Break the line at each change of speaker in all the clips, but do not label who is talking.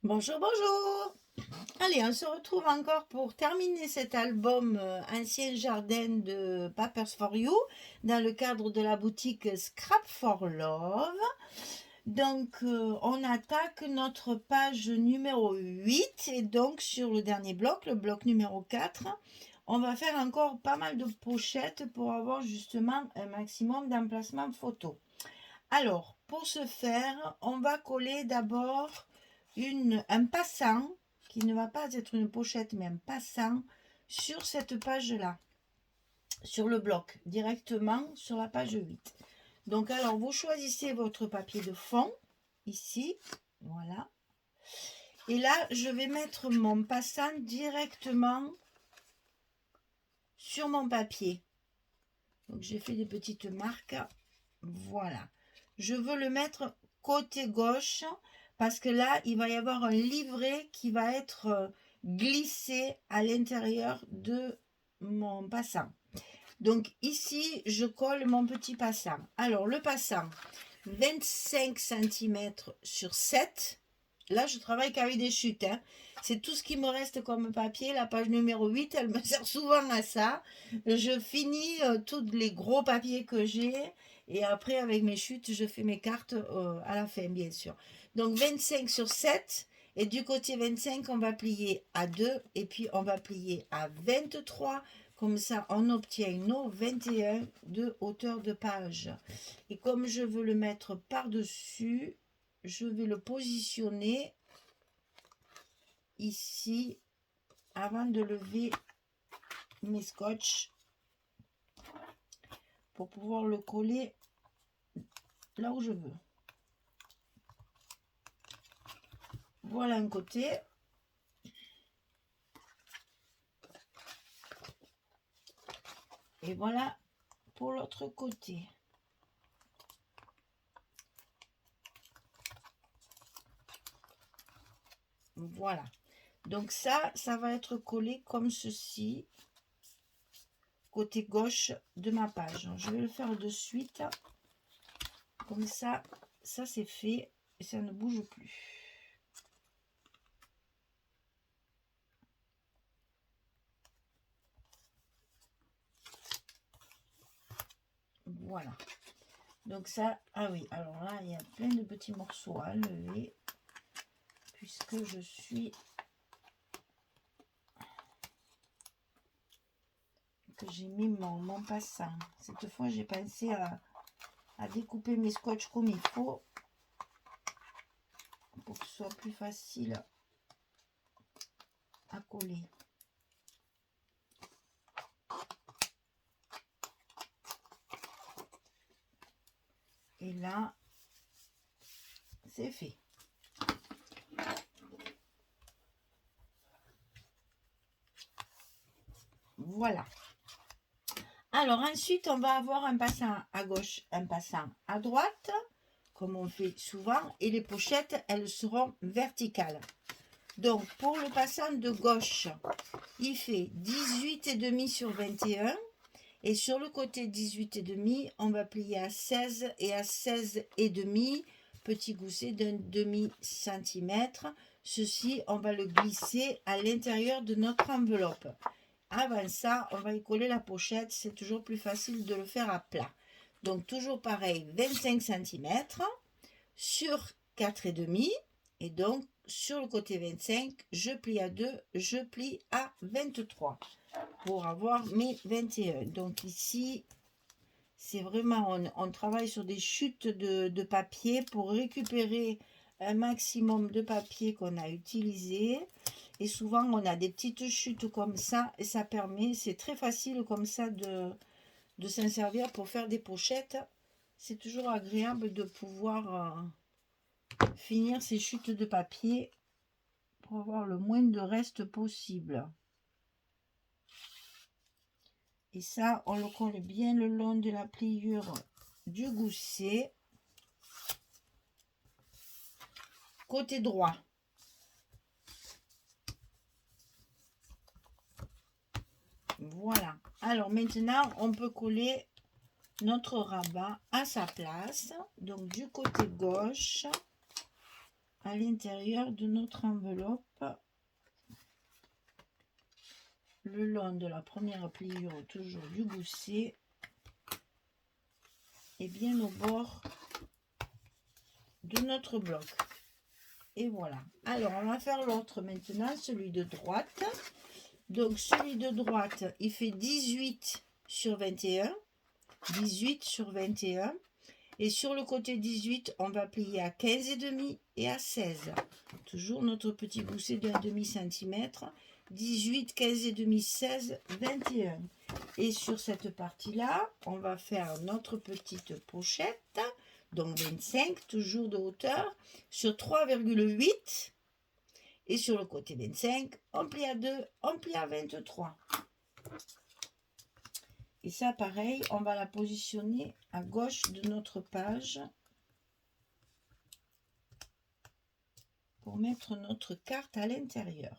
Bonjour, bonjour. Allez, on se retrouve encore pour terminer cet album Ancien Jardin de Papers for You dans le cadre de la boutique Scrap for Love. Donc, on attaque notre page numéro 8 et donc sur le dernier bloc, le bloc numéro 4, on va faire encore pas mal de pochettes pour avoir justement un maximum d'emplacements photo. Alors, pour ce faire, on va coller d'abord un passant, qui ne va pas être une pochette, mais un passant, sur cette page-là, sur le bloc, directement sur la page 8. Donc, alors, vous choisissez votre papier de fond, ici, voilà. Et là, je vais mettre mon passant directement sur mon papier. Donc, j'ai fait des petites marques, voilà. Je veux le mettre côté gauche parce que là, il va y avoir un livret qui va être glissé à l'intérieur de mon passant. Donc ici, je colle mon petit passant. Alors, le passant, 25 cm sur 7. Là, je travaille qu'avec des chutes. Hein. C'est tout ce qui me reste comme papier. La page numéro 8, elle me sert souvent à ça. Je finis tous les gros papiers que j'ai. Et après, avec mes chutes, je fais mes cartes à la fin, bien sûr. Donc, 25 sur 7. Et du côté 25, on va plier à 2. Et puis, on va plier à 23. Comme ça, on obtient nos 21 de hauteur de page. Et comme je veux le mettre par-dessus, je vais le positionner ici avant de lever mes scotch pour pouvoir le coller là où je veux. Voilà un côté. Et voilà pour l'autre côté. Voilà. Donc ça va être collé comme ceci, côté gauche de ma page. Je vais le faire de suite. Comme ça c'est fait et ça ne bouge plus. Voilà. Donc ça, ah oui, alors là, il y a plein de petits morceaux à lever puisque je suis... que j'ai mis mon passant. Cette fois, j'ai pensé à découper mes scotch comme il faut pour que ce soit plus facile à coller. Et là, c'est fait. Voilà. Alors ensuite, on va avoir un passant à gauche, un passant à droite, comme on fait souvent, et les pochettes, elles seront verticales. Donc, pour le passant de gauche, il fait 18,5 sur 21. Et sur le côté 18,5, on va plier à 16 et à 16,5, petit gousset d'un demi-centimètre. Ceci, on va le glisser à l'intérieur de notre enveloppe. Avant ça, on va y coller la pochette. C'est toujours plus facile de le faire à plat. Donc, toujours pareil, 25 cm sur 4,5. Et donc, sur le côté 25, je plie à 2, je plie à 23 pour avoir mes 21. Donc ici, c'est vraiment, on travaille sur des chutes de papier pour récupérer un maximum de papier qu'on a utilisé. Et souvent, on a des petites chutes comme ça et ça permet, c'est très facile comme ça de s'en servir pour faire des pochettes. C'est toujours agréable de pouvoir finir ces chutes de papier pour avoir le moins de reste possible. Et ça, on le colle bien le long de la pliure du gousset. Côté droit. Voilà. Alors maintenant, on peut coller notre rabat à sa place. Donc du côté gauche, à l'intérieur de notre enveloppe, le long de la première pliure toujours du gousset et bien au bord de notre bloc. Et voilà. Alors, on va faire l'autre maintenant, celui de droite. Donc, celui de droite, il fait 18 sur 21. 18 sur 21. Et sur le côté 18, on va plier à 15,5 et à 16. Toujours notre petit gousset d'un demi-centimètre. 18, 15,5, 16, 21. Et sur cette partie-là, on va faire notre petite pochette. Donc 25, toujours de hauteur, sur 3,8. Et sur le côté 25, on plie à 2, on plie à 23. Et ça, pareil, on va la positionner à gauche de notre page pour mettre notre carte à l'intérieur.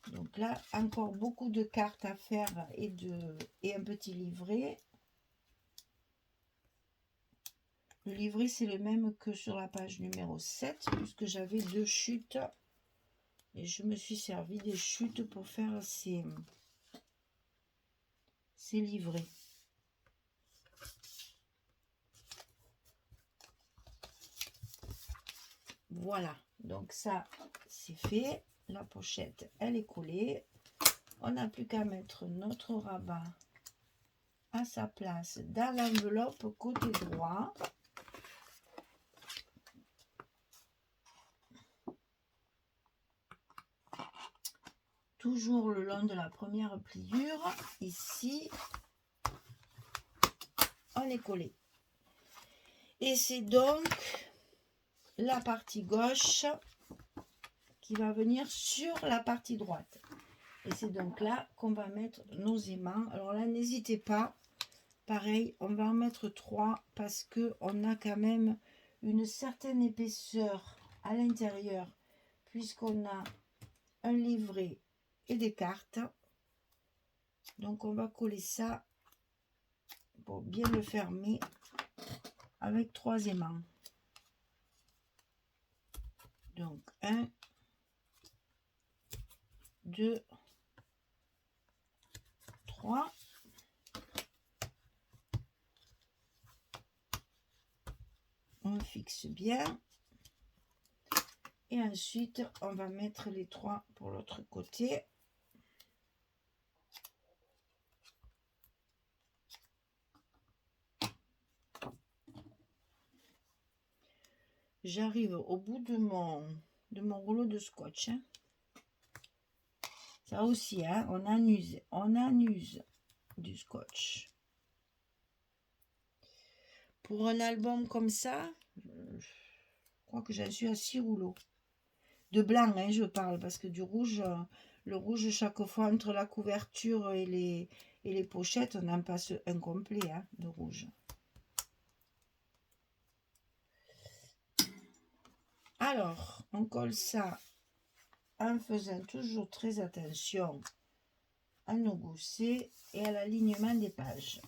Donc là, encore beaucoup de cartes à faire et un petit livret. Le livret, c'est le même que sur la page numéro 7, puisque j'avais 2 chutes. Et je me suis servi des chutes pour faire ces livrets. Voilà, donc ça, c'est fait. La pochette, elle est collée. On n'a plus qu'à mettre notre rabat à sa place dans l'enveloppe côté droit. Toujours le long de la première pliure, ici, on est collé. Et c'est donc la partie gauche qui va venir sur la partie droite. Et c'est donc là qu'on va mettre nos aimants. Alors là, n'hésitez pas. Pareil, on va en mettre 3 parce qu'on a quand même une certaine épaisseur à l'intérieur puisqu'on a un livret et des cartes. Donc on va coller ça pour bien le fermer avec 3 aimants. Donc 1, 2, 3. On fixe bien. Et ensuite, on va mettre les 3 pour l'autre côté. J'arrive au bout de mon rouleau de scotch. Hein. Ça aussi, hein, on en use du scotch. Pour un album comme ça, je crois que j'en suis à 6 rouleaux. De blanc, hein, je parle, parce que du rouge, le rouge, chaque fois, entre la couverture et les pochettes, on en passe un complet hein, de rouge. Alors, on colle ça en faisant toujours très attention à nos goussets et à l'alignement des pages.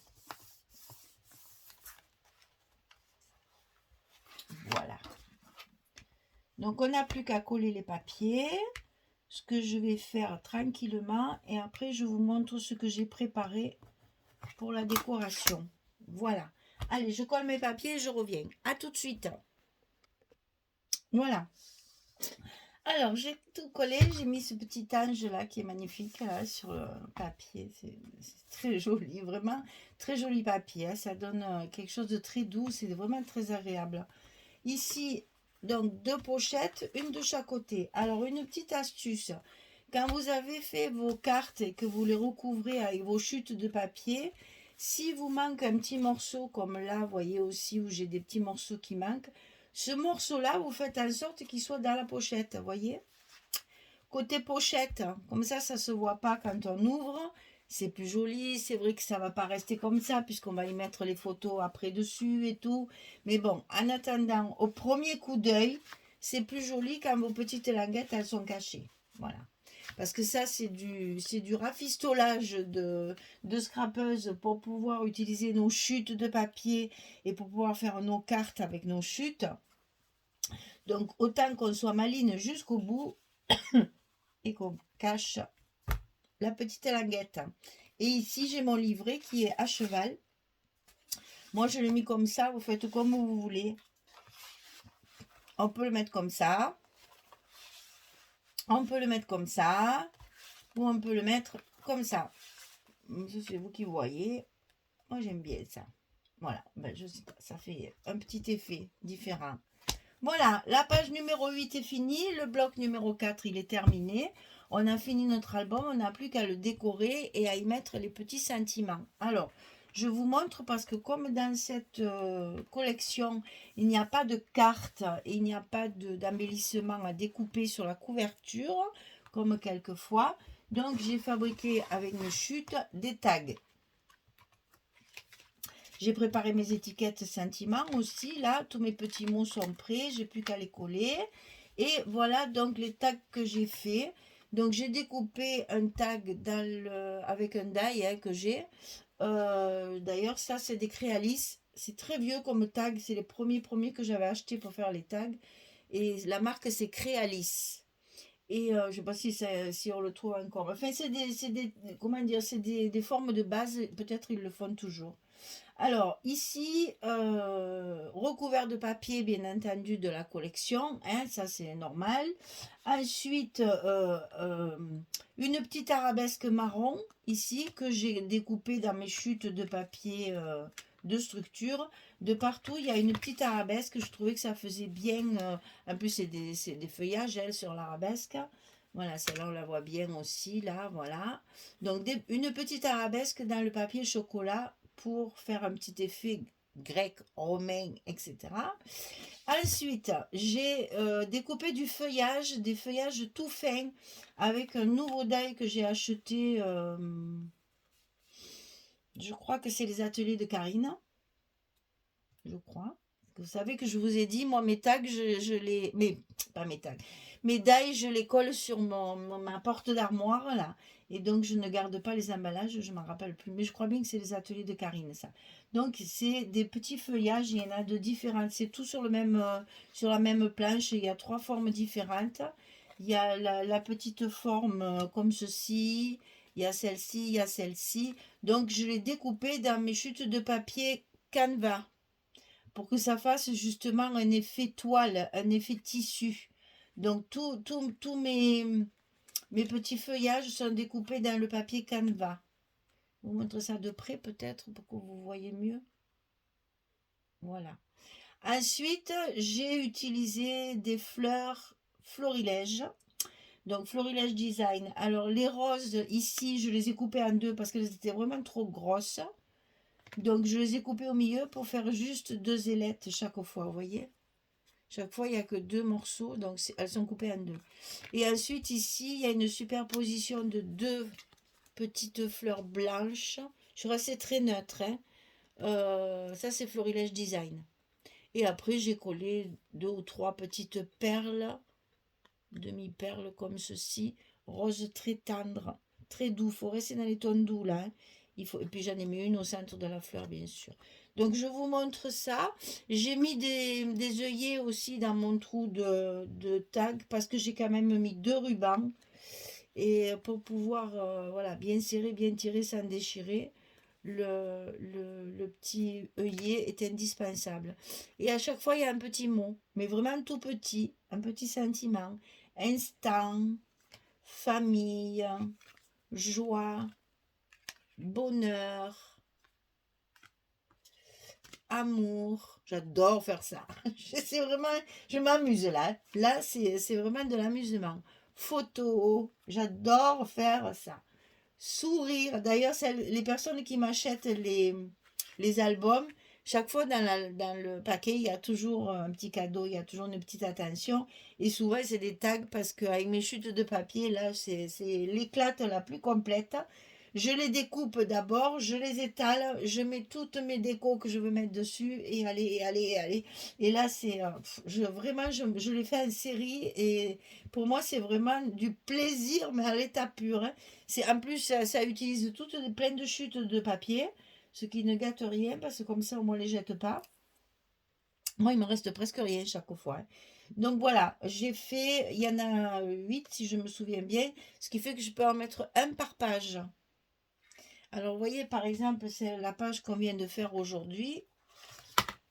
Voilà. Donc, on n'a plus qu'à coller les papiers. Ce que je vais faire tranquillement. Et après, je vous montre ce que j'ai préparé pour la décoration. Voilà. Allez, je colle mes papiers et je reviens. À tout de suite. Voilà. Alors, j'ai tout collé. J'ai mis ce petit ange là qui est magnifique là, sur le papier. C'est très joli. Vraiment, très joli papier. Hein. Ça donne quelque chose de très doux. C'est vraiment très agréable. Ici, donc, 2 pochettes, une de chaque côté. Alors, une petite astuce. Quand vous avez fait vos cartes et que vous les recouvrez avec vos chutes de papier, si vous manque un petit morceau, comme là, vous voyez aussi où j'ai des petits morceaux qui manquent, ce morceau-là, vous faites en sorte qu'il soit dans la pochette, vous voyez. Côté pochette, comme ça ne se voit pas quand on ouvre. C'est plus joli, c'est vrai que ça ne va pas rester comme ça, puisqu'on va y mettre les photos après dessus et tout. Mais bon, en attendant, au premier coup d'œil, c'est plus joli quand vos petites languettes, elles sont cachées. Voilà. Parce que ça, c'est du rafistolage de scrapeuse pour pouvoir utiliser nos chutes de papier et pour pouvoir faire nos cartes avec nos chutes. Donc, autant qu'on soit maligne jusqu'au bout et qu'on cache la petite languette. Et ici, j'ai mon livret qui est à cheval. Moi, je l'ai mis comme ça. Vous faites comme vous voulez. On peut le mettre comme ça. On peut le mettre comme ça. Ou on peut le mettre comme ça. C'est vous qui voyez. Moi, j'aime bien ça. Voilà. Ben, je sais pas, ça fait un petit effet différent. Voilà, la page numéro 8 est finie. Le bloc numéro 4, il est terminé. On a fini notre album. On n'a plus qu'à le décorer et à y mettre les petits sentiments. Alors, je vous montre parce que comme dans cette collection, il n'y a pas de carte et il n'y a pas d'embellissement à découper sur la couverture, comme quelquefois. Donc, j'ai fabriqué avec mes chutes des tags. J'ai préparé mes étiquettes sentiments aussi. Là, tous mes petits mots sont prêts. J'ai plus qu'à les coller. Et voilà donc les tags que j'ai fait. Donc, j'ai découpé un tag avec un die que j'ai. D'ailleurs, ça, c'est des Créalis. C'est très vieux comme tag. C'est les premiers que j'avais acheté pour faire les tags. Et la marque, c'est Créalis. Et je ne sais pas si on le trouve encore. Enfin, comment dire, c'est des formes de base. Peut-être ils le font toujours. Alors, ici, recouvert de papier, bien entendu, de la collection. Hein, ça, c'est normal. Ensuite, une petite arabesque marron, ici, que j'ai découpée dans mes chutes de papier de structure. De partout, il y a une petite arabesque. Je trouvais que ça faisait bien. En plus, c'est des feuillages, elle, sur l'arabesque. Voilà, celle-là, on la voit bien aussi, là, voilà. Donc, une petite arabesque dans le papier chocolat pour faire un petit effet grec, romain, etc. Ensuite, j'ai découpé des feuillages tout fins avec un nouveau die que j'ai acheté. Je crois que c'est les ateliers de Karine. Je crois. Vous savez que je vous ai dit, moi, mes tags, je les... Mais, pas mes tags. Mes die, je les colle sur ma porte d'armoire, là. Et donc, je ne garde pas les emballages, je ne m'en rappelle plus. Mais je crois bien que c'est les ateliers de Karine, ça. Donc, c'est des petits feuillages, il y en a de différents. C'est tout sur sur la même planche. Il y a 3 formes différentes. Il y a la petite forme comme ceci. Il y a celle-ci, il y a celle-ci. Donc, je l'ai découpé dans mes chutes de papier Canva pour que ça fasse justement un effet toile, un effet tissu. Donc, tous mes petits feuillages sont découpés dans le papier Canva. Je vous montre ça de près peut-être pour que vous voyez mieux. Voilà. Ensuite, j'ai utilisé des fleurs florilèges. Donc, florilège design. Alors, les roses, ici, je les ai coupées en deux parce qu'elles étaient vraiment trop grosses. Donc, je les ai coupées au milieu pour faire juste 2 ailettes chaque fois, vous voyez. Chaque fois, il n'y a que 2 morceaux, donc elles sont coupées en 2. Et ensuite, ici, il y a une superposition de 2 petites fleurs blanches. Je suis restée très neutre. Hein. Ça, c'est Florilège Design. Et après, j'ai collé 2 ou 3 petites perles, demi-perles comme ceci, rose très tendre, très doux. Il faut rester dans les tons doux, là. Hein. Et puis, j'en ai mis une au centre de la fleur, bien sûr. Donc, je vous montre ça. J'ai mis des œillets aussi dans mon trou de tag parce que j'ai quand même mis 2 rubans. Et pour pouvoir voilà, bien serrer, bien tirer sans déchirer, le petit œillet est indispensable. Et à chaque fois, il y a un petit mot, mais vraiment tout petit, un petit sentiment. Instant, famille, joie, bonheur, amour. J'adore faire ça. C'est vraiment, je m'amuse là. Là, c'est vraiment de l'amusement. Photo, j'adore faire ça. Sourire. D'ailleurs, les personnes qui m'achètent les albums, chaque fois dans le paquet, il y a toujours un petit cadeau, il y a toujours une petite attention. Et souvent, c'est des tags parce qu'avec mes chutes de papier, là, c'est l'éclate la plus complète. Je les découpe d'abord, je les étale, je mets toutes mes décos que je veux mettre dessus et allez, allez, allez. Et là, c'est vraiment, je les fais en série et pour moi, c'est vraiment du plaisir, mais à l'état pur. Hein. En plus, ça utilise plein de chutes de papier, ce qui ne gâte rien parce que comme ça, au moins, on ne les jette pas. Moi, il me reste presque rien chaque fois. Hein. Donc voilà, j'ai fait, il y en a 8 si je me souviens bien, ce qui fait que je peux en mettre un par page. Alors vous voyez par exemple, c'est la page qu'on vient de faire aujourd'hui,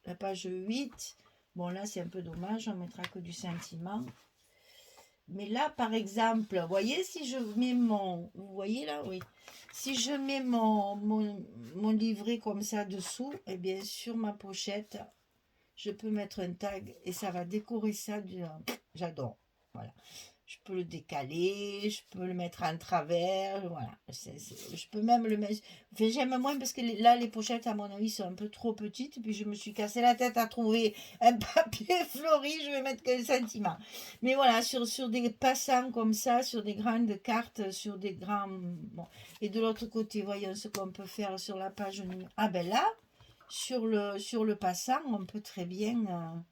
la page 8. Bon là c'est un peu dommage, on mettra que du sentiment. Mais là par exemple, vous voyez si je mets vous voyez là, oui. Si je mets mon livret comme ça dessous, et bien sur ma pochette, je peux mettre un tag et ça va décorer ça. J'adore. Voilà. Je peux le décaler, je peux le mettre en travers, voilà. Je peux même le mettre. Enfin, j'aime moins parce que là, les pochettes, à mon avis, sont un peu trop petites. Puis je me suis cassé la tête à trouver un papier fleuri, je vais mettre 15 centimètres. Mais voilà, sur des passants comme ça, sur des grandes cartes, sur des grands. Bon. Et de l'autre côté, voyons ce qu'on peut faire sur la page numéro. Ah ben là, sur le passant, on peut très bien.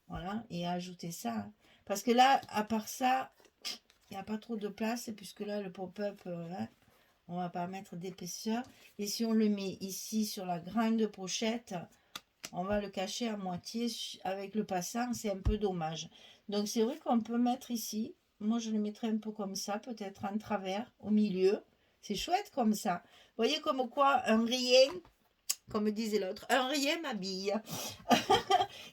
Voilà, et ajouter ça. Parce que là, à part ça, il n'y a pas trop de place, puisque là, le pop-up, on va pas mettre d'épaisseur. Et si on le met ici sur la grande pochette, on va le cacher à moitié avec le passant, c'est un peu dommage. Donc c'est vrai qu'on peut mettre ici, moi je le mettrais un peu comme ça, peut-être en travers, au milieu. C'est chouette comme ça. Vous voyez comme quoi un rien, comme disait l'autre, un rien m'habille.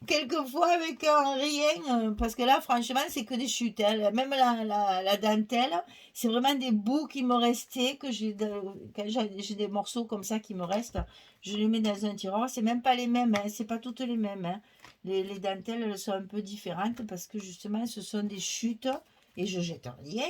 Quelquefois avec un rien, parce que là, franchement, c'est que des chutes. Hein. Même la dentelle, c'est vraiment des bouts qui me restaient, quand j'ai des morceaux comme ça qui me restent, je les mets dans un tiroir. C'est même pas les mêmes, hein, c'est pas toutes les mêmes. Hein. Les dentelles, elles sont un peu différentes parce que justement, ce sont des chutes et je jette rien.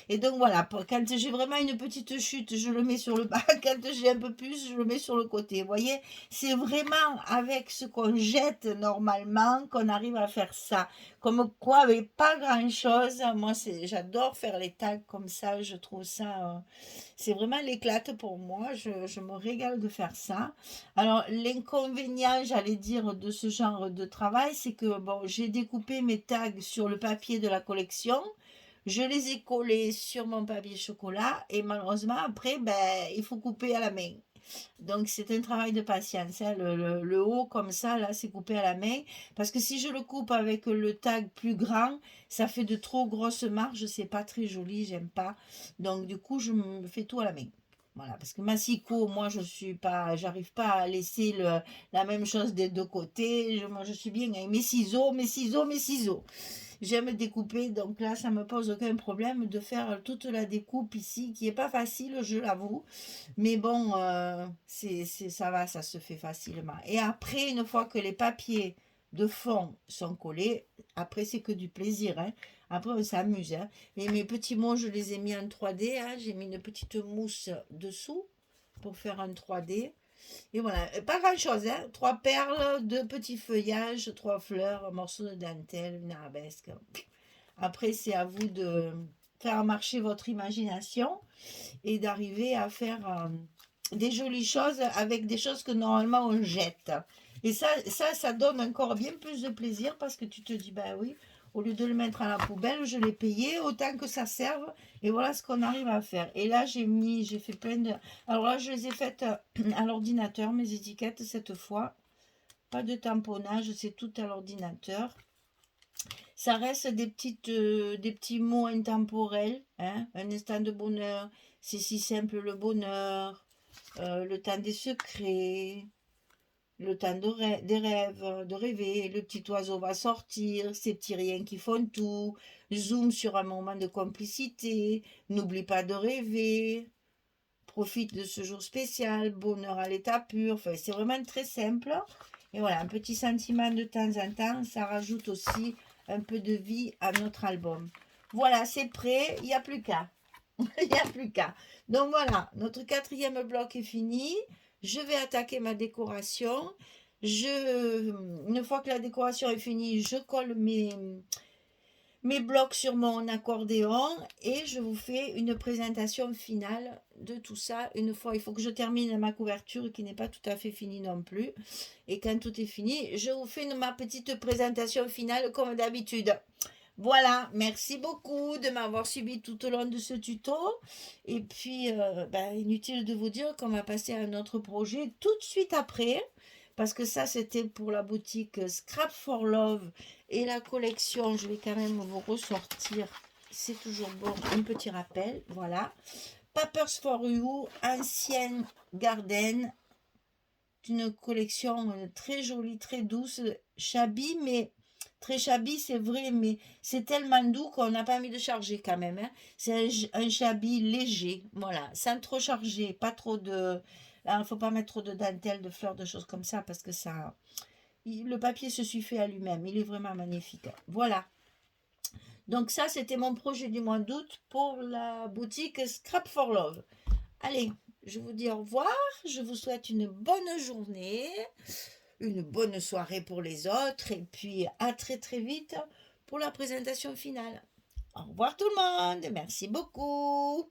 Et donc voilà, quand j'ai vraiment une petite chute, je le mets sur le bas. Quand j'ai un peu plus, je le mets sur le côté. Vous voyez, c'est vraiment avec ce qu'on jette normalement qu'on arrive à faire ça. Comme quoi, avec pas grand-chose. Moi, j'adore faire les tags comme ça. Je trouve ça... c'est vraiment l'éclate pour moi. Je me régale de faire ça. Alors, l'inconvénient, j'allais dire, de ce genre de travail, c'est que bon, j'ai découpé mes tags sur le papier de la collection. Je les ai collés sur mon papier chocolat et malheureusement, après, ben, il faut couper à la main. Donc, c'est un travail de patience. Hein. Le haut, comme ça, là, c'est coupé à la main. Parce que si je le coupe avec le tag plus grand, ça fait de trop grosses marges. C'est pas très joli, j'aime pas. Donc, du coup, je me fais tout à la main. Voilà, parce que massicot, moi, j'arrive pas à laisser la même chose des deux côtés. Moi, je suis bien avec mes ciseaux, mes ciseaux, mes ciseaux. J'aime découper, donc là, ça me pose aucun problème de faire toute la découpe ici, qui est pas facile, je l'avoue. Mais bon, ça va, ça se fait facilement. Et après, une fois que les papiers de fond sont collés, après, c'est que du plaisir. Hein. Après, on s'amuse. Hein. Et mes petits mots, je les ai mis en 3D. Hein. J'ai mis une petite mousse dessous pour faire un 3D. Et voilà, pas grand-chose, hein. 3 perles, 2 petits feuillages, 3 fleurs, un morceau de dentelle, une arabesque. Après, c'est à vous de faire marcher votre imagination et d'arriver à faire des jolies choses avec des choses que normalement on jette. Et ça donne encore bien plus de plaisir parce que tu te dis, ben oui, au lieu de le mettre à la poubelle, je l'ai payé, autant que ça serve. Et voilà ce qu'on arrive à faire. Et là, j'ai fait plein de... Alors là, je les ai faites à l'ordinateur, mes étiquettes, cette fois. Pas de tamponnage, c'est tout à l'ordinateur. Ça reste des petits mots intemporels. Hein. Un instant de bonheur, c'est si simple le bonheur. Le temps des secrets, le temps des rêves, de rêver, le petit oiseau va sortir, ces petits riens qui font tout, zoom sur un moment de complicité, n'oublie pas de rêver, profite de ce jour spécial, bonheur à l'état pur, enfin, c'est vraiment très simple. Et voilà, un petit sentiment de temps en temps, ça rajoute aussi un peu de vie à notre album. Voilà, c'est prêt, il n'y a plus qu'à. Il n'y a plus qu'à. Donc voilà, notre 4e bloc est fini. Je vais attaquer ma décoration. Une fois que la décoration est finie, je colle mes blocs sur mon accordéon et je vous fais une présentation finale de tout ça. Une fois, il faut que je termine ma couverture qui n'est pas tout à fait finie non plus. Et quand tout est fini, je vous fais ma petite présentation finale comme d'habitude. Voilà, merci beaucoup de m'avoir suivi tout au long de ce tuto. Et puis, inutile de vous dire qu'on va passer à un autre projet tout de suite après. parce que ça, c'était pour la boutique Scrap for Love. Et la collection, je vais quand même vous ressortir. C'est toujours bon, un petit rappel. Voilà. Papers for You, Ancienne Garden. Une collection très jolie, très douce, shabby, mais très shabby, c'est vrai, mais c'est tellement doux qu'on n'a pas envie de charger quand même, hein. C'est un shabby léger, voilà, sans trop charger, pas trop de... Il ne faut pas mettre trop de dentelle, de fleurs, de choses comme ça, parce que ça... Le papier se suffit à lui-même, il est vraiment magnifique. Voilà. Donc ça, c'était mon projet du mois d'août pour la boutique Scrap for Love. Allez, je vous dis au revoir, je vous souhaite une bonne journée, une bonne soirée pour les autres, et puis à très très vite pour la présentation finale. Au revoir tout le monde, merci beaucoup.